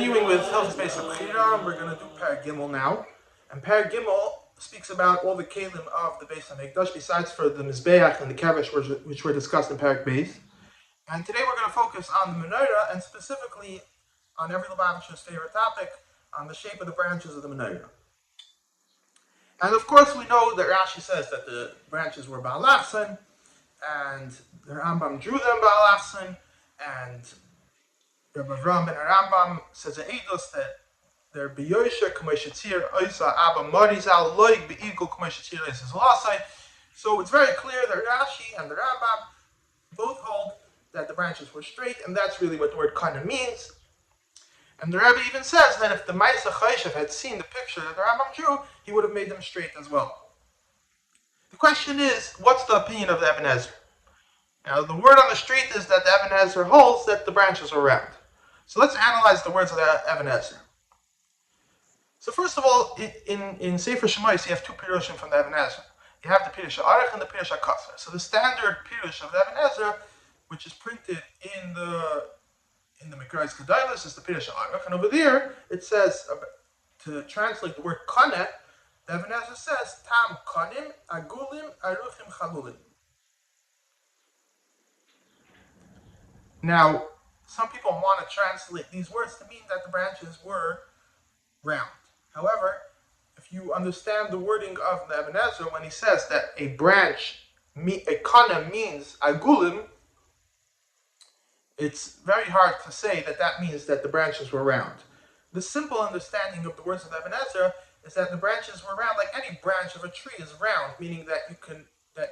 continuing with Hilchos Beis Habechirah, we're going to do Perek Gimmel now. And Perek Gimmel speaks about all the kelim of the Beis HaMikdash, besides for the Mizbeach and the Kevesh, which were discussed in Perek Beis. And today we're going to focus on the Menorah, and specifically on every Lubavitcher's favorite topic, on the shape of the branches of the Menorah. And of course we know that Rashi says that the branches were Ba'alachsen, and the Rambam drew them Ba'alachsen, and Rabbi Avram ben Rambam says in Eidos that they're b'yosher k'moshetzir oisa abba marizal loig be'igul k'moshetzir oisa zlasai. So it's very clear that Rashi and the Rambam both hold that the branches were straight, and that's really what the word kana means. And the Rebbe even says that if the Ma'aseh Choshev had seen the picture that the Rambam drew, he would have made them straight as well. The question is, what's the opinion of the Even Ezra? Now, the word on the street is that the Even Ezra holds that the branches are round. So let's analyze the words of the Even Ezra. So first of all, in Sefer Shemais, you have two pirushim from the Even Ezra. You have the pirush Arich and the pirush HaKasar. So the standard pirush of the Even Ezra, which is printed in the Menorah's Kedailos, is the pirush Arich. And over there, it says, to translate the word Kaneh, the Even Ezra says, Tam Kanim, Agulim, Aruchim, Chalulim. Now, some people want to translate these words to mean that the branches were round. However, if you understand the wording of the Even Ezra, when he says that a branch, a kana means agulim, it's very hard to say that that means that the branches were round. The simple understanding of the words of the Even Ezra is that the branches were round, like any branch of a tree is round, meaning that you can that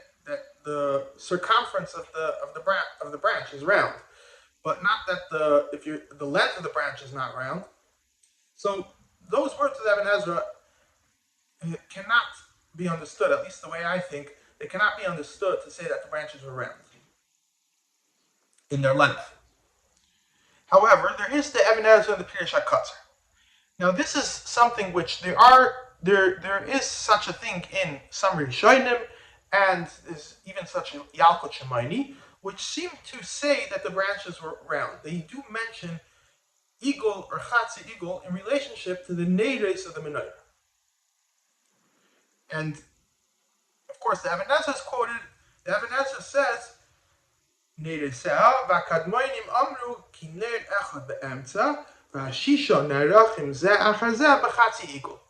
the circumference of the branch is round. But not that the length of the branch is not round. So those words of Even Ezra cannot be understood, at least the way I think, they cannot be understood to say that the branches were round in their length. However, there is the Even Ezra and the Pirush HaKasar. Now this is something which there is such a thing in some Rishonim, and is even such a Yalkut Shemaini, which seem to say that the branches were round. They do mention Igul or Chatzi Igul in relationship to the Neiros of the Menorah. And of course, the Even Ezra is quoted. The Even Ezra says, Neiresah v'akadmoinim amru ki ner echad be'emtza v'ashisha nerachim zeh achar zeh b'chatzi igul.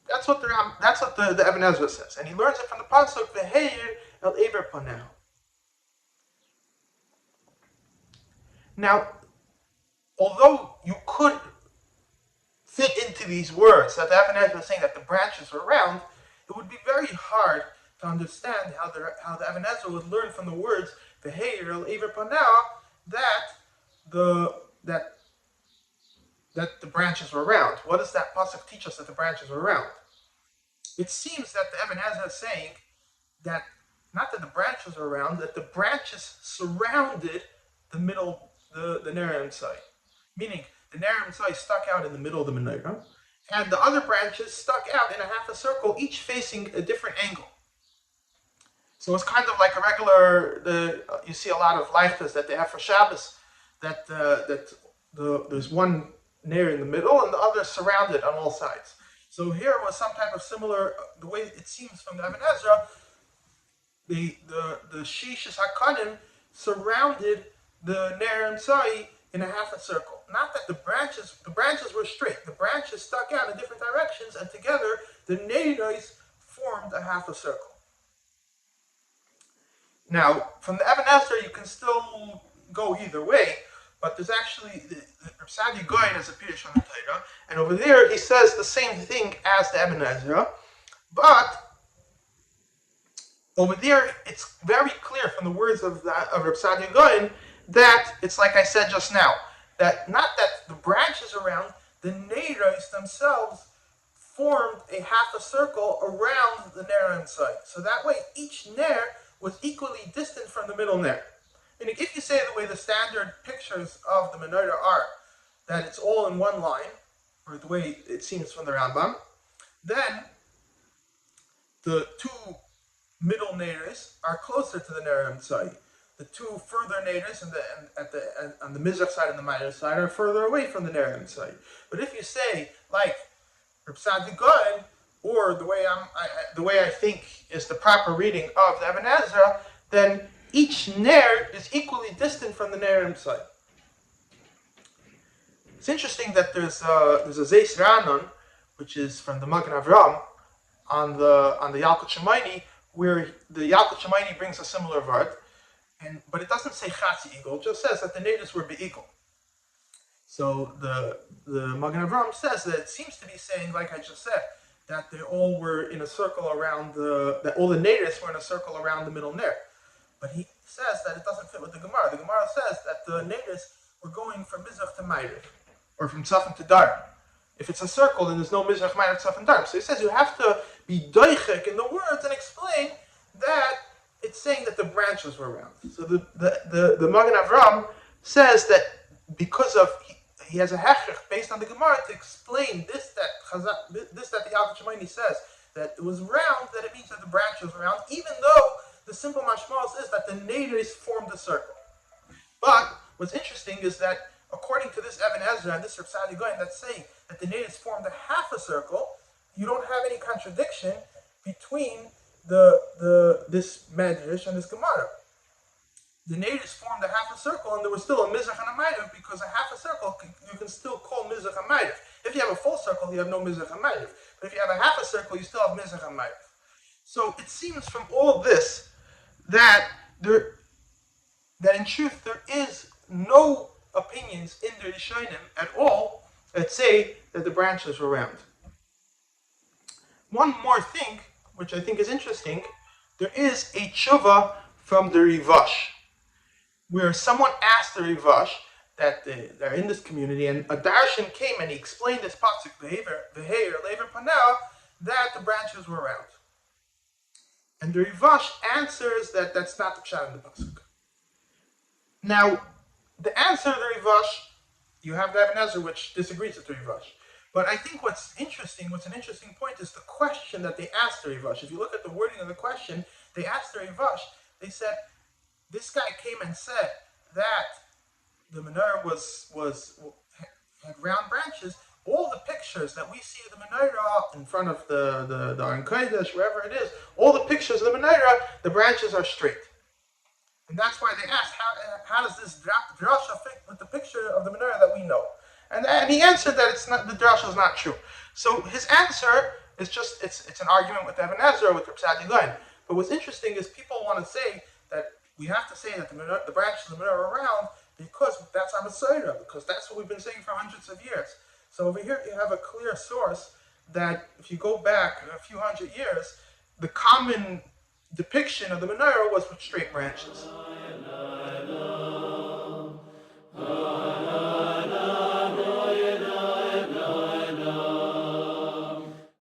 That's what the Even Ezra says, and he learns it from the pasuk v'heir el ever paneh. Now, although you could fit into these words that the Even Ezra is saying that the branches were round, it would be very hard to understand how the Even Ezra would learn from the words "V'heir el ever paneh" that the branches were round. What does that pasuk teach us that the branches were round? It seems that the Even Ezra is saying that not that the branches were round, that the branches surrounded the middle, the Menorah side, meaning the Menorah side stuck out in the middle of the Menorah, and the other branches stuck out in a half a circle, each facing a different angle. So it's kind of like a regular. You see a lot of leichtas that they have for Shabbos, that there's one Menorah in the middle and the other surrounded on all sides. So here was some type of similar. The way it seems from the Even Ezra, the Shishis Hakanim surrounded the Ner Emsai in a half a circle. Not that the branches were straight. The branches stuck out in different directions, and together the Neiros formed a half a circle. Now, from the Even Ezra, you can still go either way, but there's actually the Sadia Goyen has a pirush on the Torah, and over there he says the same thing as the Even Ezra, but over there it's very clear from the words of Reb Sadia Goyen that it's like I said just now, that not that the branches around, the Neiros themselves formed a half a circle around the Ner inside. So that way each Ner was equally distant from the middle Ner. And if you say the way the standard pictures of the Menorah are, that it's all in one line, or the way it seems from the Rambam, then the two middle Neres are closer to the Ner inside. the two further naders on the Mizrach side and the Ma'ariv side are further away from the Nerim side. But if you say, like Reb Sadi Goyen, or the way I think is the proper reading of the Even Ezra, then each Ner is equally distant from the Nerim side. It's interesting that there's a Zeis Ranon, which is from the Magen Avram, on the Yalkut Shemaini, where the Yalkut Shemaini brings a similar vart, but it doesn't say Chatzi Eagle, it just says that the natives were Be'eagle. So the Magen Avram says that it seems to be saying, like I just said, that they all were in a circle around that all the natives were in a circle around the middle Ner. But he says that it doesn't fit with the Gemara. The Gemara says that the natives were going from Mizrach to Ma'ariv, or from Tzaf to Dar. If it's a circle, then there's no Mizrach, Ma'ariv, Tzaf, and Dar. So he says you have to be doichek in the words and explain that it's saying that the branches were around. So the Magen Avram says that because of he has a hechech based on the Gemara to explain this that the Yalkut Shemaini says that it was round, that it means that the branches were round, even though the simple mashmalos is that the natives formed a circle. But what's interesting is that according to this Even Ezra and this Reb Sadi Goyen that's saying that the natives formed a half a circle, you don't have any contradiction between this Medrash and this Gemara. The natives formed a half a circle, and there was still a Mizrach and a Ma'ariv, because a half a circle you can still call Mizrach and Ma'ariv. If you have a full circle, you have no Mizrach and Ma'ariv. But if you have a half a circle, you still have Mizrach and Ma'ariv. So it seems from all of this that in truth there is no opinions in the Rishonim at all that say that the branches were round. One more thing, which I think is interesting, there is a tshuva from the Rivash, where someone asked the Rivash that they're in this community, and a darshan came and he explained this pasuk v'heir lever panel that the branches were round. And the Rivash answers that that's not the pshat in the pasuk. Now, the answer to the Rivash, you have the Even Ezra, which disagrees with the Rivash. But I think what's an interesting point is the question that they asked the Rivash. If you look at the wording of the question, they asked the Rivash, they said, this guy came and said that the Menorah had round branches. All the pictures that we see of the Menorah in front of the Aron Kodesh, wherever it is, all the pictures of the Menorah, the branches are straight. And that's why they asked, how does this drasha fit with the picture of the Menorah that we know? And he answered that the drasha is not true. So his answer is just, it's an argument with Even Ezra, with Reb Sadi Goyen. But what's interesting is people want to say that we have to say that the branches of the Menorah are round because that's our Mesorah, because that's what we've been saying for hundreds of years. So over here you have a clear source that if you go back a few hundred years, the common depiction of the Menorah was with straight branches.